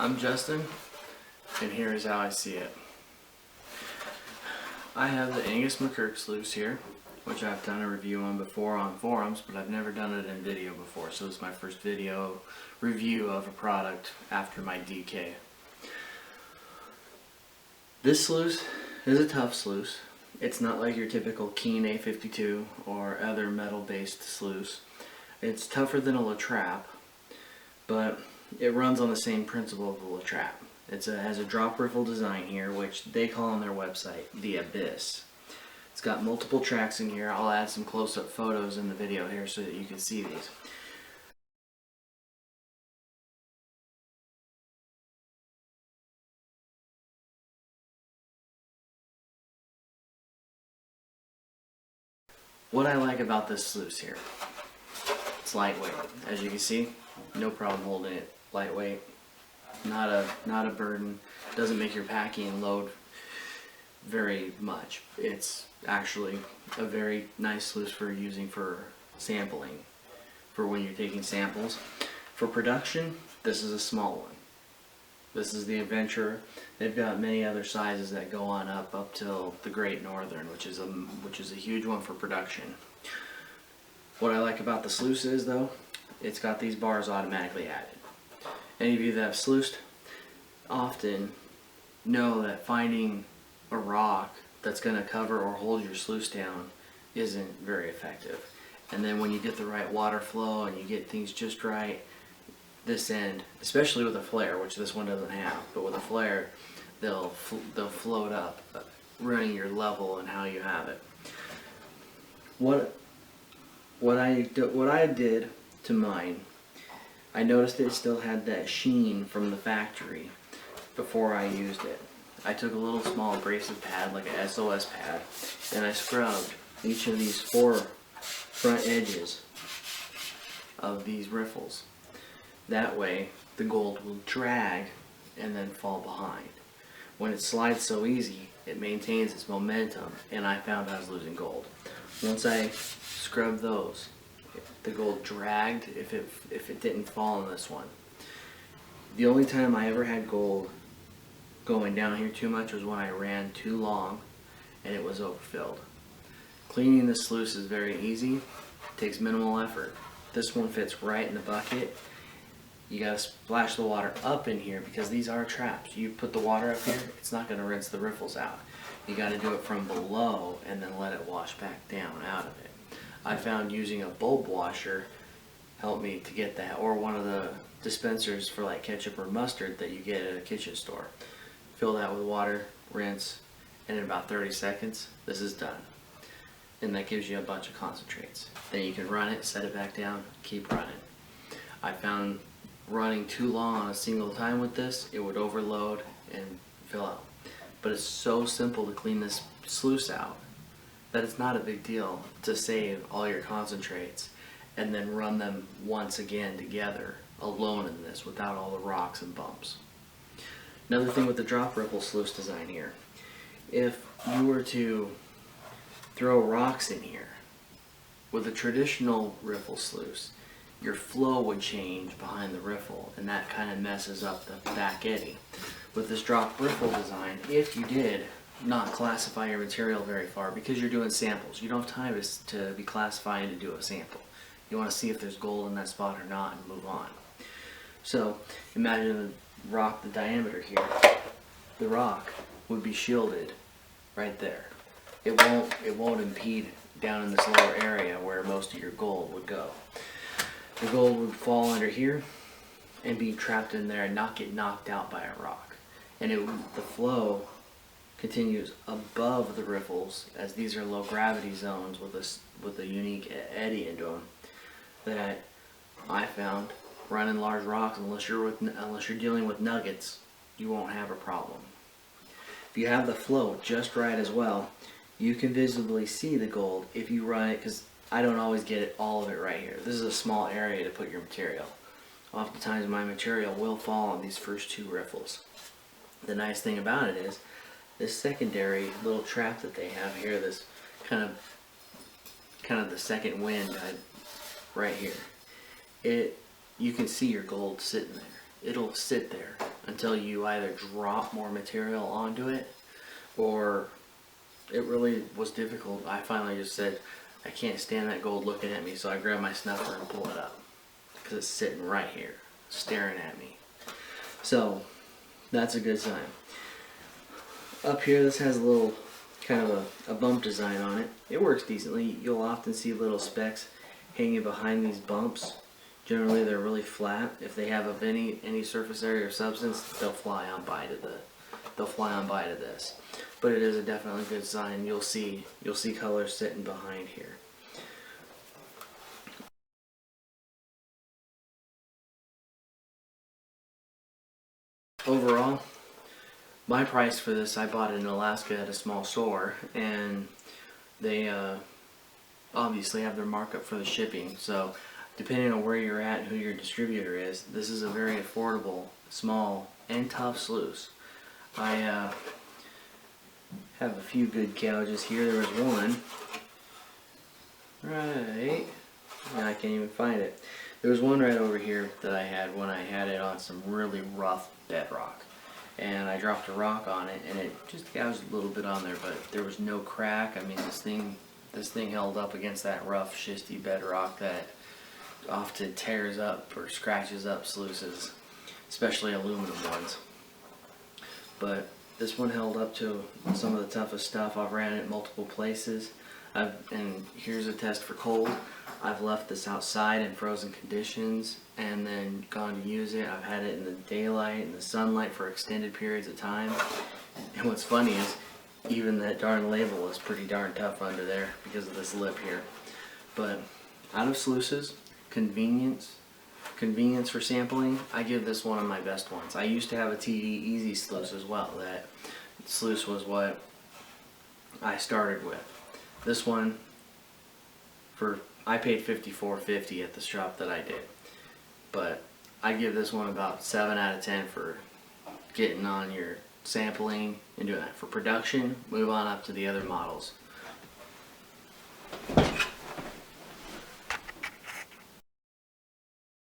I'm Justin, and here is how I see it. I have the Angus MacKirk Sluice here, which I've done a review on before on forums, but I've never done it in video before, so it's my first video review of a product after my DK. This sluice is a tough sluice. It's not like your typical Keen A52 or other metal-based sluice. It's tougher than a La Trappe, but it runs on the same principle of the La Trappe. It has a drop riffle design here, which they call on their website the Abyss. It's got multiple tracks in here. I'll add some close-up photos in the video here so that you can see these. What I like about this sluice here, it's lightweight. As you can see, no problem holding it. Lightweight, not a burden. Doesn't make your packing load very much. It's actually a very nice sluice for using for sampling, for when you're taking samples. For production, this is a small one. This is the Adventure. They've got many other sizes that go on up till the Great Northern, which is a huge one for production. What I like about the sluice is, though, it's got these bars automatically added. Any of you that have sluiced often know that finding a rock that's going to cover or hold your sluice down isn't very effective. And then when you get the right water flow and you get things just right, this end, especially with a flare, which this one doesn't have, but with a flare, they'll float up, running your level and how you have it. What I did to mine, I noticed it still had that sheen from the factory before I used it. I took a little small abrasive pad, like an SOS pad, and I scrubbed each of these 4 front edges of these riffles. That way the gold will drag and then fall behind. When it slides so easy, it maintains its momentum, and I found I was losing gold. Once I scrubbed those, the gold dragged if it didn't fall in this one. The only time I ever had gold going down here too much was when I ran too long and it was overfilled. Cleaning the sluice is very easy, takes minimal effort. This one fits right in the bucket. You gotta splash the water up in here because these are traps. You put the water up here, it's not gonna rinse the riffles out. You gotta do it from below and then let it wash back down out of it. I found using a bulb washer helped me to get that, or one of the dispensers for like ketchup or mustard that you get at a kitchen store. Fill that with water, rinse, and in about 30 seconds, this is done. And that gives you a bunch of concentrates. Then you can run it, set it back down, keep running. I found running too long on a single time with this, it would overload and fill out. But it's so simple to clean this sluice out that it's not a big deal to save all your concentrates and then run them once again together alone in this without all the rocks and bumps. Another thing with the drop ripple sluice design here, if you were to throw rocks in here with a traditional riffle sluice, your flow would change behind the riffle, and that kind of messes up the back eddy. With this drop riffle design, if you did not classify your material very far, because you're doing samples, you don't have time to be classifying to do a sample. You want to see if there's gold in that spot or not and move on. So imagine the rock, the diameter here. The rock would be shielded right there. It won't impede down in this lower area where most of your gold would go. The gold would fall under here and be trapped in there and not get knocked out by a rock. And the flow continues above the riffles, as these are low gravity zones with a unique eddy into them, that I found running large rocks, unless you're dealing with nuggets, you won't have a problem. If you have the flow just right as well, you can visibly see the gold if you run it, because I don't always get it, all of it right here. This is a small area to put your material. Oftentimes my material will fall on these first 2 riffles. The nice thing about it is this secondary little trap that they have here, this kind of the second wind right here, you can see your gold sitting there. it'll sit there until you either drop more material onto it, or it really was difficult. I finally just said, I can't stand that gold looking at me, so I grabbed my snuffer and pull it up, because it's sitting right here, staring at me. So that's a good sign. Up here, this has a little kind of a bump design on it. It works decently. You'll often see little specks hanging behind these bumps. Generally, they're really flat. If they have of any surface area or substance, they'll fly on by to this. But it is a definitely good sign. You'll see color sitting behind here. Overall, my price for this, I bought it in Alaska at a small store, and they obviously have their markup for the shipping. So depending on where you're at and who your distributor is, this is a very affordable, small, and tough sluice. I have a few good gouges here. There was one, right, I can't even find it. There was one right over here that I had when I had it on some really rough bedrock. And I dropped a rock on it, and it just gouged a little bit on there, but there was no crack. I mean, this thing held up against that rough, schisty bedrock that often tears up or scratches up sluices, especially aluminum ones. But this one held up to some of the toughest stuff. I've ran it multiple places. And here's a test for cold. I've left this outside in frozen conditions and then gone to use it. I've had it in the daylight and the sunlight for extended periods of time. And what's funny is even that darn label is pretty darn tough under there because of this lip here. But out of sluices, convenience for sampling, I give this one of my best ones. I used to have a Tee-Dee Easy sluice as well. That sluice was what I started with. This one, I paid $54.50 at the shop that I did, but I give this one about 7 out of 10 for getting on your sampling and doing that. For production, move on up to the other models.